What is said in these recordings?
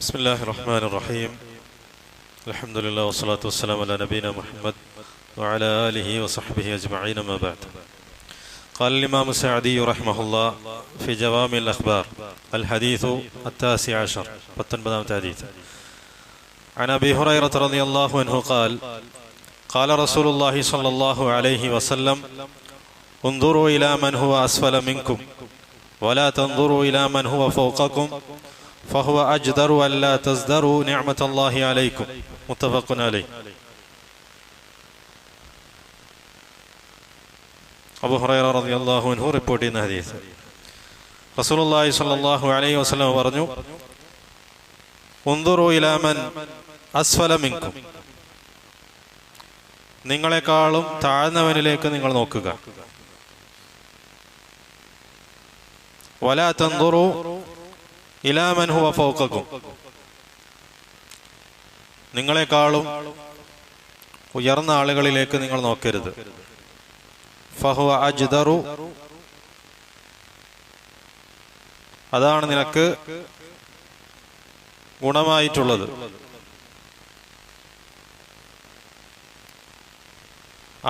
بسم الله الرحمن الرحيم الحمد لله والصلاة والسلام على نبينا محمد وعلى آله وصحبه أجمعين ما بعد قال الإمام السعدي رحمه الله في جوامع الأخبار الحديث التاسع عشر حديث عن أبي هريرة رضي الله عنه قال قال رسول الله صلى الله عليه وسلم انظروا إلى من هو أسفل منكم ولا تنظروا إلى من هو فوقكم فهو أجدر ألا تزدروا نعمة الله عليكم متفق عليه. അബൂ ഹുറൈറ റളിയല്ലാഹു അൻഹു റിപ്പോർട്ട് ചെയ്യുന്ന ഹദീസ്, റസൂലുള്ളാഹി സ്വല്ലല്ലാഹു അലൈഹി വസല്ലം പറഞ്ഞു, ഉൻദുറു ഇലാ മൻ അസ്ഫല മിൻകും, നിങ്ങളെക്കാളും താഴ്ന്നവനിലേക്ക് നിങ്ങൾ നോക്കുക. വലാ തൻദുറു ഇലാ മൻ ഹുവ ഫൗഖക്കും, നിങ്ങളെക്കാളും ഉയർന്ന ആളുകളിലേക്ക് നിങ്ങൾ നോക്കരുത്. ഫഹുവ അജ്ദറു, അതാണ് നിനക്ക് ഗുണമായിട്ടുള്ളത്.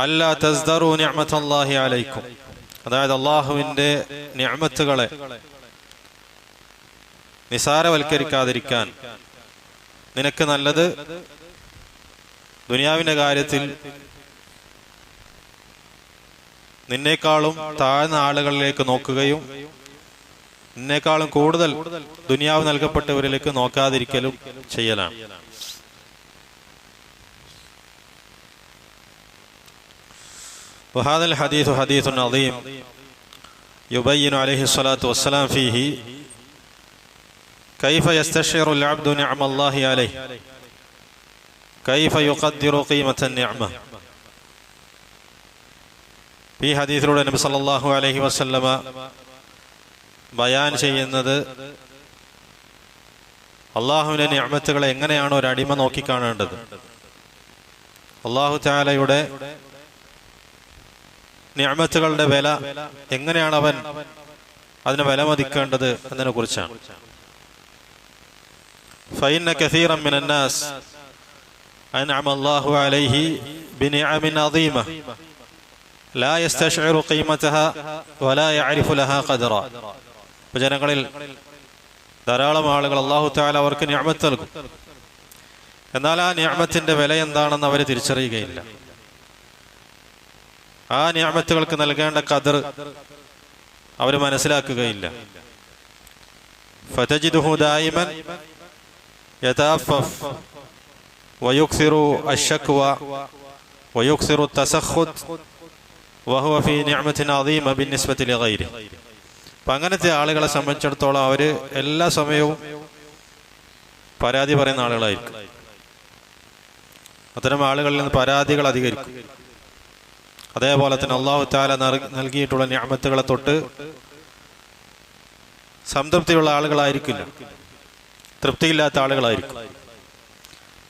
അല്ലാ തസ്ദറു നിഅമത്തല്ലാഹി അലൈക്കും, അതായത് അള്ളാഹുവിന്റെ നിഅമത്തുകളെ നിസാരവൽക്കരിക്കാതിരിക്കാൻ നിനക്ക് നല്ലത് ദുനിയാവിന്റെ കാര്യത്തിൽ നിന്നേക്കാളും താഴ്ന്ന ആളുകളിലേക്ക് നോക്കുകയും നിന്നേക്കാളും കൂടുതൽ ദുനിയാവ് നൽകപ്പെട്ടവരിലേക്ക് നോക്കാതിരിക്കലും ചെയ്യലാണ്. وهذا الحديث حديث عظيم يبين عليه الصلاة والسلام فيه كيف يستشعر العبد نعم الله عليه كيف يقدر قيمة النعمة. ഈ ഹദീസിലൂടെ നബി സല്ലല്ലാഹു അലൈഹി വസല്ലമ ബയാൻ ചെയ്യുന്നത് അള്ളാഹുവിന്റെ നിഅമത്തുകളെ എങ്ങനെയാണ് ഒരു അടിമ നോക്കിക്കാണേണ്ടത്, അള്ളാഹു തആലയുടെ നിഅമത്തുകളുടെ വില എങ്ങനെയാണ് അവൻ അതിനെ വിലമതിക്കേണ്ടത് എന്നതിനെ കുറിച്ചാണ്. فإن كثيرا من الناس أنعم الله عليه بنعم عظيمة لا يستشعر قيمتها ولا يعرف لها قدرا. ജനങ്ങളിൽ ധാരാളം ആളുകൾ അല്ലാഹു തആല അവർക്ക് നിഅമത്ത് നൽകും, എന്നാൽ ആ നിഅമത്തിന്റെ വില എന്താണെന്ന് അവർ തിരിച്ചറിയുകയില്ല. ആ നിഅമത്തുകൾക്ക് നൽകേണ്ട ഖദർ അവർ മനസ്സിലാക്കുകയില്ല. ഫതജിദുഹു ദായിമൻ യതഅഫഫ് വയുക്സിറു അശ്ശക്വ വയുക്സിറു തസഖുത് വഹുവ ഫീ നിഅമത്തിൻ അദീമ ബിന്നിസ്ബതി ലിഗൈരി. അപ്പം അങ്ങനത്തെ ആളുകളെ സംബന്ധിച്ചിടത്തോളം അവർ എല്ലാ സമയവും പരാതി പറയുന്ന ആളുകളായിരിക്കും. അത്തരം ആളുകളിൽ നിന്ന് പരാതികൾ അധികരിക്കും. അതേപോലെ തന്നെ അല്ലാഹു തആല നൽകിയിട്ടുള്ള നിഅമത്തുകളെ തൊട്ട് സംതൃപ്തിയുള്ള ആളുകളായിരിക്കില്ല, തൃപ്തിയില്ലാത്ത ആളുകളായിരിക്കും.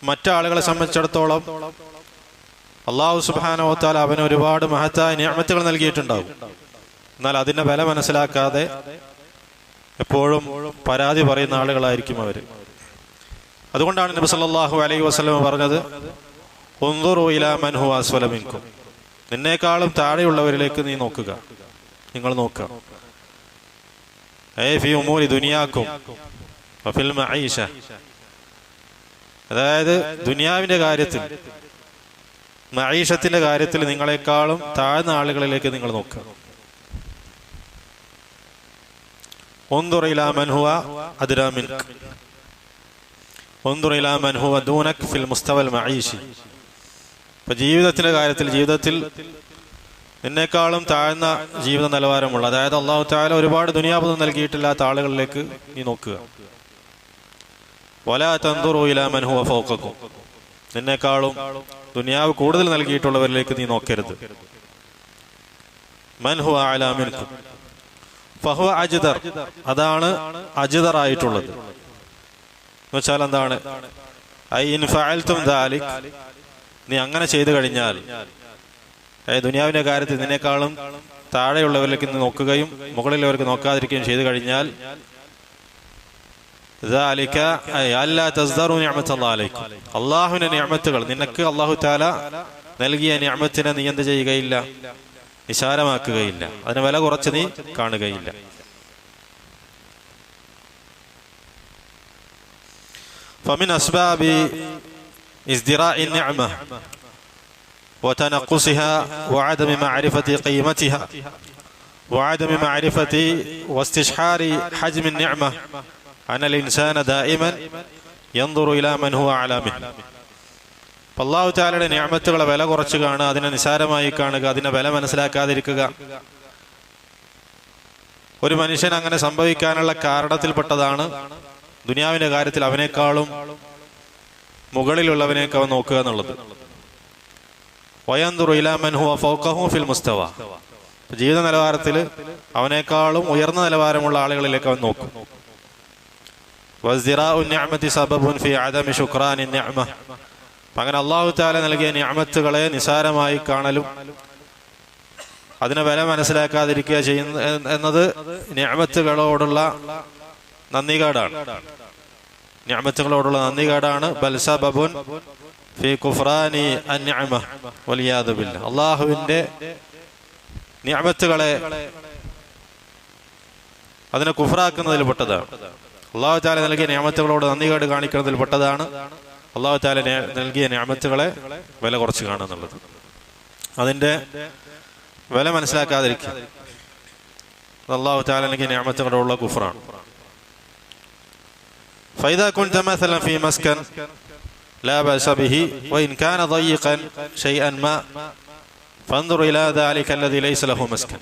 മറ്റാളുകളെ സംബന്ധിച്ചിടത്തോളം അല്ലാഹു സുബ്ഹാനഹു വ തആല അവന് ഒരുപാട് മഹത്തായ നിഅമത്തുകൾ നൽകിയിട്ടുണ്ടാവും, എന്നാൽ അതിന്റെ വില മനസ്സിലാക്കാതെ എപ്പോഴും പരാതി പറയുന്ന ആളുകളായിരിക്കും അവർ. അതുകൊണ്ടാണ് നബി സല്ലല്ലാഹു അലൈഹി വസല്ലം പറഞ്ഞത്, ഉൻദുറു ഇലാ മൻ ഹുവ അസ്ഫല മിൻകും, നിന്നേക്കാളും താഴെയുള്ളവരിലേക്ക് നീ നോക്കുക, നിങ്ങൾ നോക്കുക. ഫീ ഉമൂരി ദുനിയാക്കും വഫിൽ മഈശ, അതായത് ദുനിയാവിന്റെ കാര്യത്തിൽ, മഈശത്തിന്റെ കാര്യത്തിൽ നിങ്ങളെക്കാളും താഴ്ന്ന ആളുകളിലേക്ക് നിങ്ങൾ നോക്കുക. ഉൻദുർ ഇലാ മൻ ഹുവ അദ്നാ മിൻക ഉൻദുർ ഇലാ മൻ ഹുവ ദൂനക ഫിൽ മുസ്തവൽ മഈശി. ഇപ്പൊ ജീവിതത്തിൽ നിന്നേക്കാളും താഴ്ന്ന ജീവിത നിലവാരമുള്ള, അതായത് അല്ലാഹു തആല ഒരുപാട് ദുനിയാവ് നൽകിയിട്ടില്ലാത്ത ആളുകളിലേക്ക് നീ നോക്കുക. വലാ തൻദുറു ഇലാ മൻ ഹുവ ഫൗഖക്കും, നിന്നേക്കാളും ദുനിയാവ് കൂടുതൽ നൽകിയിട്ടുള്ളവരിലേക്ക് നീ നോക്കരുത്. മൻ ഹുവ അഅലാ മിൻകും ഫഹുവ അജ്ദർ, അതാണ് അജ്ദർ ആയിട്ടുള്ളത്. എന്നുവെച്ചാൽ എന്താണ്? ഐ ഇൻ ഫഅൽതും ദാലിക്, നീ അങ്ങനെ ചെയ്തു കഴിഞ്ഞാൽ, ദുനിയാവിന്റെ കാര്യത്തിൽ നിന്നേക്കാളും താഴെയുള്ളവരിലേക്ക് നോക്കുകയും മുകളിലുള്ളവർക്ക് നോക്കാതിരിക്കുകയും ചെയ്തു കഴിഞ്ഞാൽ ذلك أي ألا تزدروا نعمة الله عليكم. അള്ളാഹുവിന്റെ നിഅമത്തുകൾ നിനക്ക് അല്ലാഹു തആല നൽകിയ നിഅമത്തിനെ നീ എന്ത് ചെയ്യുകയില്ല, നിസാരമാക്കുകയില്ല, അതിനെ വില കുറച്ച് നീ കാണുകയില്ല. فمن أسباب ازدراء النعمة وتنقصها وعدم معرفة قيمتها وعدم معرفة واستشعار حجم النعمة أن الإنسان دائما ينظر إلى من هو أعلى منه. അല്ലാഹു തആലയുടെ നിഅമത്തുകളെ വില കുറച്ച് കാണുക, അതിനെ നിസാരമായി കാണുക, അതിനെ വില മനസ്സിലാക്കാതിരിക്കുക. ഒരു മനുഷ്യൻ അങ്ങനെ സംഭവിക്കാനുള്ള കാരണത്തിൽപ്പെട്ടതാണ് ദുനിയാവിന്റെ കാര്യത്തിൽ അവനേക്കാളും മുകളിലുള്ളവനേക്ക് അവൻ നോക്കുക എന്നുള്ളത്. വയൻദുറു ഇലാ മൻ ഹുവ ഫൗഖഹു ഫിൽ മുസ്തവ, ജീവിത നിലവാരത്തിൽ അവനേക്കാളും ഉയർന്ന നിലവാരമുള്ള ആളുകളിലേക്ക് അവൻ നോക്കും. വസ്ദിറാഉ നിഅമതി സബബുൻ ഫി അദമി ശുക്രാനി നിഅമ, അങ്ങനെ അല്ലാഹു തആല നൽകിയ നിഅമത്തുകളെ നിസാരമായി കാണലും അതിനെ വില മനസ്സിലാക്കാതിരിക്കുക ചെയ്യുന്ന എന്നത് നിഅമത്തുകളോടുള്ള നന്ദികേടാണ്. നിഅമത്തുകളോടുള്ള നന്ദികേടാണ്. ബൽ സബബുൻ ഫി കുഫ്റാനി അൻനിഅമ വലിയാദു ബില്ലാഹ്, അല്ലാഹുവിന്റെ നിഅമത്തുകളെ അതിനെ കുഫ്റാക്കുന്നതിൽ പെട്ടതാണ്. അല്ലാഹു തആല നൽകിയ നിഅമത്തുകളോട് നന്ദികേട് കാണിക്കുന്നതിൽ പെട്ടതാണ് അല്ലാഹു തആല നൽകിയ നിഅമത്തുകളെ വില കുറച്ച് കാണുന്നുള്ളത്, അതിന്റെ വില മനസ്സിലാക്കാതിരിക്കുക. അല്ലാഹു തആല നൽകിയ നിഅമത്തുകളോടുള്ള കുഫ്റാണ്. فإذا كنت مثلا في مسكن لا بأس به وإن كان ضيقا شيئا ما فانظر إلى ذلك الذي ليس له مسكن.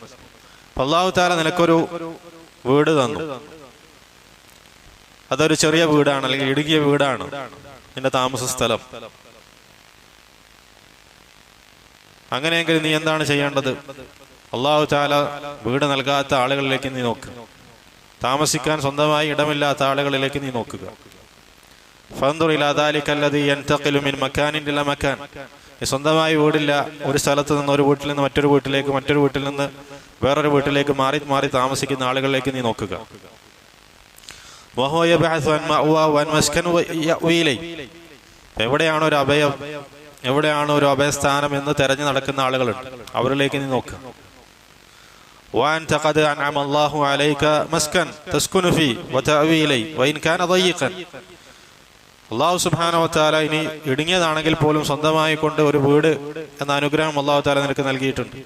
അല്ലാഹു തആല നിനക്കൊരു വീട് തന്നു, അതൊരു ചെറിയ വീടാണ് അല്ലെങ്കിൽ ഇടുങ്ങിയ വീടാണ് നിന്റെ താമസ സ്ഥലം. അങ്ങനെയെങ്കിൽ നീ എന്താണ് ചെയ്യേണ്ടത്? അല്ലാഹു തആല വീട് നൽകാത്ത ആളുകളിലേക്ക് നീ നോക്ക്, താമസിക്കാൻ സ്വന്തമായി ഇടമില്ലാത്ത ആളുകളിലേക്ക് നീ നോക്കുക. ഫൻദുർ ഇലാ ദാലിക അല്ലദീ യൻതഖിലു മിൻ മകാനിൻ ഇലാ മകാൻ, സ്വന്തമായി വീടില്ല, ഒരു സ്ഥലത്ത് നിന്ന് ഒരു വീട്ടിൽ നിന്ന് മറ്റൊരു വീട്ടിലേക്ക്, മറ്റൊരു വീട്ടിൽ നിന്ന് വേറൊരു വീട്ടിലേക്ക് മാറി മാറി താമസിക്കുന്ന ആളുകളിലേക്ക് നീ നോക്കുക. വഹുവ യബ്അസു അൻ മഅ്വാ വൻ മസ്കൻ വയഅ്വി ഇലൈഹി, എവിടെയാണ് ഒരു അഭയം, എവിടെയാണ് ഒരു അഭയസ്ഥാനം എന്ന് തെരഞ്ഞു നടക്കുന്ന ആളുകളുണ്ട്, അവരിലേക്ക് നീ നോക്കുക. وأنت قد أنعم الله عليك مسكن تسكن فيه وتأوي إليه وإن كان ضيقا. അല്ലാഹു സുബ്ഹാനഹു വ തആല ഇനി ഇടുങ്ങിയതാണെങ്കിൽ പോലും സ്വന്തമായി കൊണ്ട് ഒരു വീട് എന്ന അനുഗ്രഹം അല്ലാഹു തആല നിനക്ക് നൽകിയിട്ടുണ്ട്.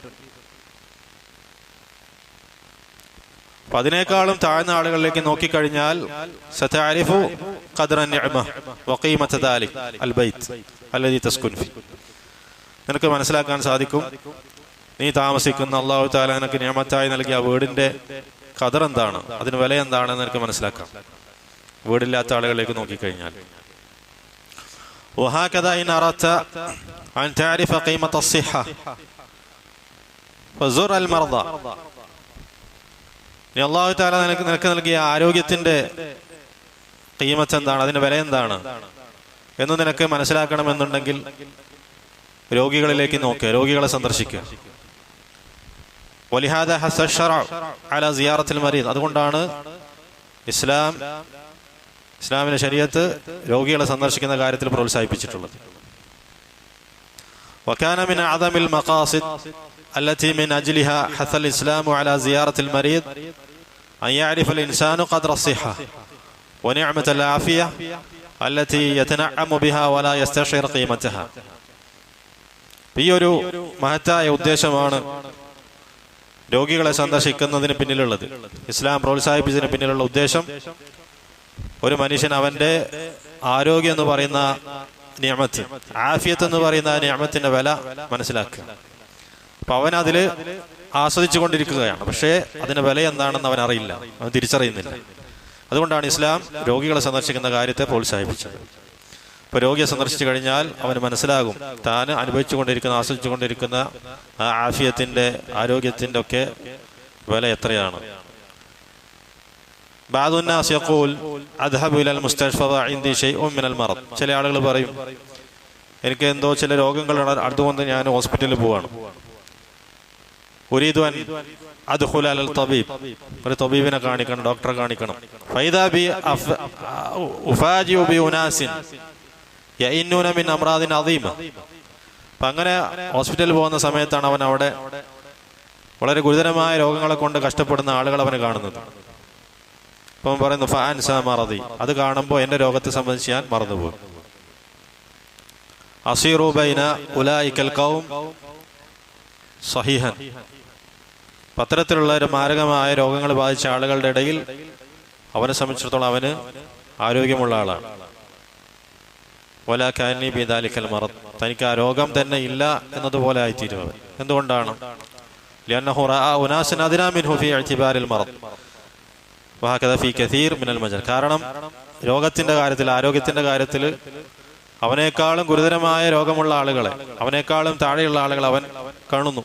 അപ്പൊ അതിനേക്കാളും താഴ്ന്ന ആളുകളിലേക്ക് നോക്കിക്കഴിഞ്ഞാൽ സതഅരിഫു ഖദ്റ നിഅമ വഖീമത ദാലിക അൽ ബൈത്ത് അല്ലദീ തസ്കുൻ ഫീ, നിനക്ക് മനസ്സിലാക്കാൻ സാധിക്കും നീ താമസിക്കുന്ന അല്ലാഹു തആല നിനക്ക് നിഅമത്തായി നൽകിയ വീടിന്റെ ഖദർ എന്താണ്, അതിന് വില എന്താണെന്ന് നിനക്ക് മനസ്സിലാക്കാം വീടില്ലാത്ത ആളുകളിലേക്ക് നോക്കിക്കഴിഞ്ഞാൽ. وهكذا إن أردت أن تعرف قيمة الصحة فزر المرضى. നീ അല്ലാഹു തആല നിനക്ക് നൽകിയ ആരോഗ്യത്തിന്റെ ഖീമത്ത് എന്താണ്, അതിന്റെ വില എന്താണ് എന്ന് നിനക്ക് മനസ്സിലാക്കണമെന്നുണ്ടെങ്കിൽ രോഗികളിലേക്ക് നോക്കുക, രോഗികളെ സന്ദർശിക്കുക. വലിഹാദാ ഹസ്സ ശറഅ അലാ സിയാറത്തിൽ മരീദ്, അതുകൊണ്ടാണ് ഇസ്ലാമിന്റെ ശരീഅത്ത് രോഗികളെ സന്ദർശിക്കുന്ന കാര്യത്തിൽ പ്രോത്സാഹിപ്പിച്ചിട്ടുള്ളത്. വകാന മിൻ അഅദമിൽ മഖാസിദ് അല്ലതി മിൻ അജ്ലിഹാ ഹസൽ ഇസ്ലാമു അലാ സിയാറത്തിൽ മരീദ് അൻ യഅരിഫ അൽ ഇൻസാനു ഖദ്റ അസ്സിഹ വനിഅമത അൽ ആഫിയ അല്ലതി യതനഅമു ബിഹാ വലാ യസ്തശിർ ഖീമതഹ. ഈ ഒരു മഹത്തായ ഉദ്ദേശമാണ് രോഗികളെ സന്ദർശിക്കുന്നതിന് പിന്നിലുള്ളത്. ഇസ്ലാം പ്രോത്സാഹിപ്പിച്ചതിന് പിന്നിലുള്ള ഉദ്ദേശം ഒരു മനുഷ്യൻ അവന്റെ ആരോഗ്യം എന്ന് പറയുന്ന നിഅമത്ത്, ആഫിയത്ത് എന്ന് പറയുന്ന നിഅമത്തിന്റെ വില മനസ്സിലാക്കുക. അപ്പൊ അവൻ അതില് ആസ്വദിച്ചു കൊണ്ടിരിക്കുകയാണ്, പക്ഷേ അതിന്റെ വില എന്താണെന്ന് അവൻ അറിയില്ല, അവൻ തിരിച്ചറിയുന്നില്ല. അതുകൊണ്ടാണ് ഇസ്ലാം രോഗികളെ സന്ദർശിക്കുന്ന കാര്യത്തെ പ്രോത്സാഹിപ്പിച്ചത്. ഇപ്പൊ രോഗിയെ സന്ദർശിച്ചു കഴിഞ്ഞാൽ അവന് മനസ്സിലാകും താൻ അനുഭവിച്ചു കൊണ്ടിരിക്കുന്ന, ആസ്വദിച്ചു കൊണ്ടിരിക്കുന്ന ആ ആഫിയത്തിന്റെ, ആരോഗ്യത്തിന്റെ ഒക്കെ വില എത്രയാണ്. ബാദുന്നാസ് യഖൂൽ അദ്ഹബു ഇലൽ മുസ്തശ്ഫ വഇൻദി ശൈഉൻ മിനൽ മറദ്. ചില ആളുകൾ പറയും എനിക്ക് എന്തോ ചില രോഗങ്ങളാണ്, അതുകൊണ്ട് ഞാൻ ഹോസ്പിറ്റലിൽ പോവാണ്. ഉരീദു അൻ അദ്ഖുൽ അലൽ തബീബ്, ഒരു തബീബിനെ കാണിക്കണം, ഡോക്ടറെ കാണിക്കണം. ഫൈദാ ബി ഉഫാജിഉ ബി ഉനാസിൻ യഇന്നൂന മിൻ അംറാദിൻ അദീമ. അപ്പം അങ്ങനെ ഹോസ്പിറ്റലിൽ പോകുന്ന സമയത്താണ് അവൻ അവിടെ വളരെ ഗുരുതരമായ രോഗങ്ങളെ കൊണ്ട് കഷ്ടപ്പെടുന്ന ആളുകൾ അവന് കാണുന്നത്. അപ്പം പറയുന്നു ഫഅൻസ മറദി, അത് കാണുമ്പോൾ എൻ്റെ രോഗത്തെ സംബന്ധിച്ച് ഞാൻ മറന്നുപോകും. അസീറു ബൈന ഉലൈകൽ ഖൗം സഹീഹൻ, പത്രത്തിലുള്ള ഒരു മാരകമായ രോഗങ്ങൾ ബാധിച്ച ആളുകളുടെ ഇടയിൽ അവനെ സംബന്ധിച്ചിടത്തോളം അവന് ആരോഗ്യമുള്ള ആളാണ്. വലാകാനി ബിദാലിക്കൽ മറദ്, തനിക്ക് ആ രോഗം തന്നെ ഇല്ല എന്നതുപോലെ ആയിത്തീരും അവൻ. എന്തുകൊണ്ടാണ്? ലിഅന്നഹു റഅ ഉനാസൻ അദ്നാ മിൻഹു ഫീ ഇഅ്തിബാരിൽ മറദ് വഹകദ ഫീ കസീർ മിനൽ മജൽ. കാരണം രോഗത്തിന്റെ കാര്യത്തിൽ, ആരോഗ്യത്തിന്റെ കാര്യത്തിൽ അവനേക്കാളും ഗുരുതരമായ രോഗമുള്ള ആളുകളെ, അവനേക്കാളും താഴെയുള്ള ആളുകൾ അവൻ കാണുന്നു.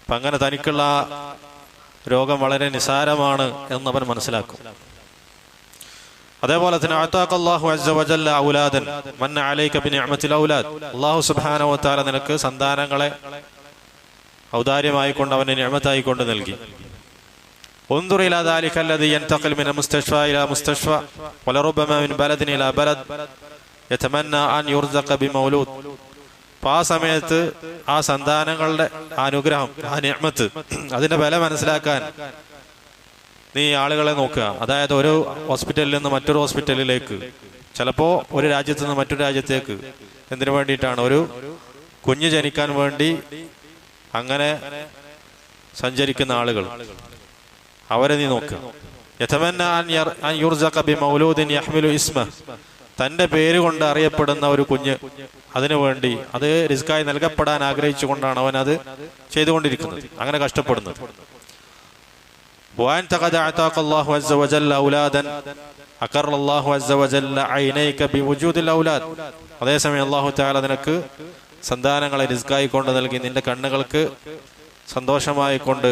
അപ്പം അങ്ങനെ തനിക്കുള്ള രോഗം വളരെ നിസാരമാണ് എന്നവൻ മനസ്സിലാക്കും. അതേപോലെ തന്നെ അഅതാഖല്ലാഹു അസ്സ വജല്ല ഔലാദൻ മന്ന അലൈക ബിനിഅമത്തിൽ ഔലാദ്, അല്ലാഹു സുബ്ഹാനഹു വതആല നിനക്ക് സന്താനങ്ങളെ ഔദാര്യമായി കൊണ്ട് അവനെ നിഅമത്തായി കൊണ്ട് നൽകി. ഉൻദുർ ഇലാ ദാലിക അല്ലദി യൻതഖിൽ മിന മുസ്തശ്ഫ ഇലാ മുസ്തശ്ഫ വലറുബ്ബമാ മിൻ ബലദിൻ ഇലാ ബലദ് യതമന്ന അൻ യുർസഖ ബിമൗലൂദ്. അപ്പം ആ സമയത്ത് ആ സന്താനങ്ങളുടെ അനുഗ്രഹം, ആ നിഅമത്ത്, അതിന്റെ വില മനസ്സിലാക്കാൻ നീ ആളുകളെ നോക്കുക. അതായത് ഒരു ഹോസ്പിറ്റലിൽ നിന്ന് മറ്റൊരു ഹോസ്പിറ്റലിലേക്ക്, ചിലപ്പോൾ ഒരു രാജ്യത്ത് നിന്ന് മറ്റൊരു രാജ്യത്തേക്ക്, എന്തിനു വേണ്ടിയിട്ടാണ്? ഒരു കുഞ്ഞ് ജനിക്കാൻ വേണ്ടി അങ്ങനെ സഞ്ചരിക്കുന്ന ആളുകൾ, അവരെ നീ നോക്കുക. യതമന്ന അൻ യുർസഖ ബിമൗലൂദിൻ യഹ്മിലു ഇസ്മ, തന്റെ പേര് കൊണ്ട് അറിയപ്പെടുന്ന ഒരു കുഞ്ഞ്, അതിനുവേണ്ടി അത് റിസ്കായി നൽകപ്പെടാൻ ആഗ്രഹിച്ചുകൊണ്ടാണ് അവൻ അത് ചെയ്തുകൊണ്ടിരിക്കുന്നത്, അങ്ങനെ കഷ്ടപ്പെടുന്നത്. അതേസമയം അല്ലാഹു തആല നിനക്ക് സന്താനങ്ങളെ റിസ്കായി കൊണ്ട് നൽകി, നിന്റെ കണ്ണുകൾക്ക് സന്തോഷമായി കൊണ്ട്,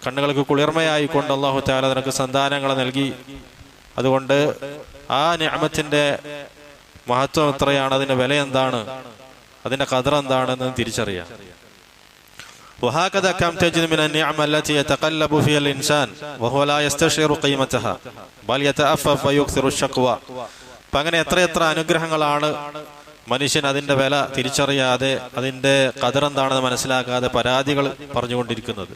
കണ്ണുകൾക്ക് കുളിർമയായി കൊണ്ട് അല്ലാഹു തആല നിനക്ക് സന്താനങ്ങളെ നൽകി. അതുകൊണ്ട് ആ നിഅമത്തിന്റെ മഹത്വം എത്രയാണ്, അതിന്റെ വില എന്താണ്, അതിന്റെ ഖദർ എന്താണെന്ന് തിരിച്ചറിയാം. وهكذا كم تجد من النعم التي يتقلب فيها الإنسان وهو لا يستشعر قيمتها بل يتأفف ويكثر الشقوى. അങ്ങനെ എത്ര അനുഗ്രഹങ്ങളാണ് മനുഷ്യൻ അതിന്റെ വില തിരിച്ചറിയാതെ, അതിന്റെ ഖദർ എന്താണെന്ന് മനസ്സിലാക്കാതെ പരാതികൾ പറഞ്ഞുകൊണ്ടിരിക്കുന്നത്.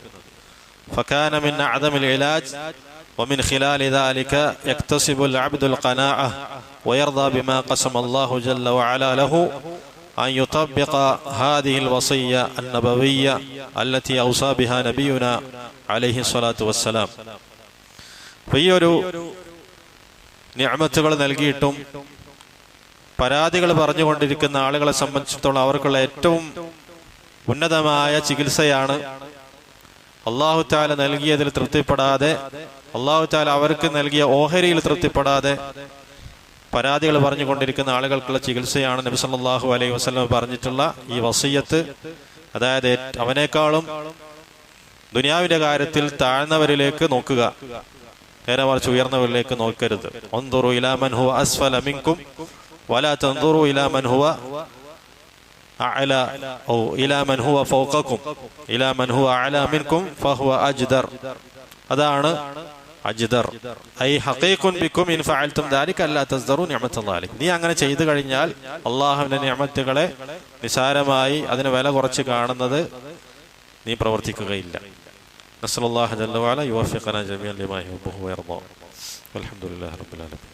فكان من أعظم العلاج ومن خلال ذلك يكتسب العبد القناعة ويرضى بما قسم الله جل وعلا له أن يطبق هذه الوصية النبوية التي أوصى بها نبينا عليه الصلاة والسلام. ഫിയൊരു നിഅമത്തുകൾ നൽകിയിട്ടും പരാതികൾ പറഞ്ഞുകൊണ്ടിരിക്കുന്ന ആളുകളെ സംബന്ധിച്ചിടത്തോളം അവർക്കുള്ള ഏറ്റവും ഉന്നതമായ ചികിത്സയാണ് അല്ലാഹു തആല നൽകിയതിൽ തൃപ്തിപ്പെടാതെ, അല്ലാഹു തആല അവർക്ക് നൽകിയ ഓഹരിയിൽ തൃപ്തിപ്പെടാതെ പരാതികൾ പറഞ്ഞുകൊണ്ടിരിക്കുന്ന ആളുകൾക്കുള്ള ചികിത്സയാണ് നബി സല്ലല്ലാഹു അലൈഹി വസല്ലം പറഞ്ഞിട്ടുള്ള ഈ വസിയ്യത്ത്. അതായത് അവനേക്കാളും ദുനിയാവിന്റെ കാര്യത്തിൽ താഴ്ന്നവരിലേക്ക് നോക്കുക, നേരെ മറിച്ച് ഉയർന്നവരിലേക്ക് നോക്കരുത്. ഉൻദുറു ഇലാ മൻ ഹുവ അസ്ഫല മിൻകും വലാ തൻദുറു ഇലാ മൻ ഹുവ അഅല ഔ ഇലാ മൻ ഹുവ ഫൗഖകും ഇലാ മൻ ഹുവ അഅല മിൻകും ഫഹുവ അജ്ദർ. അതാണ് അജ്ദർ. ഐ ഹഖീഖുൻ ബിക്കും ഇൻ ഫഅൽതും ദാലിക അല്ലാ തസ്ദറു നിഅമത്തല്ലാഹി അലൈക്കും. നീ അങ്ങനെ ചെയ്തു കഴിഞ്ഞാൽ അല്ലാഹുവിന്റെ നിഅമത്തുകളെ നിസാരമായി, അതിന് വില കുറച്ച് കാണുന്നത് നീ പ്രവർത്തിക്കുകയില്ല. നസ്അലുല്ലാഹ ജല്ല വഅല യുവഫിഖനാ ജമീഅൻ ലിമാ യുഹിബ്ബുഹു വയർദാ. വൽഹംദുലില്ലാഹി റബ്ബിൽ ആലമീൻ.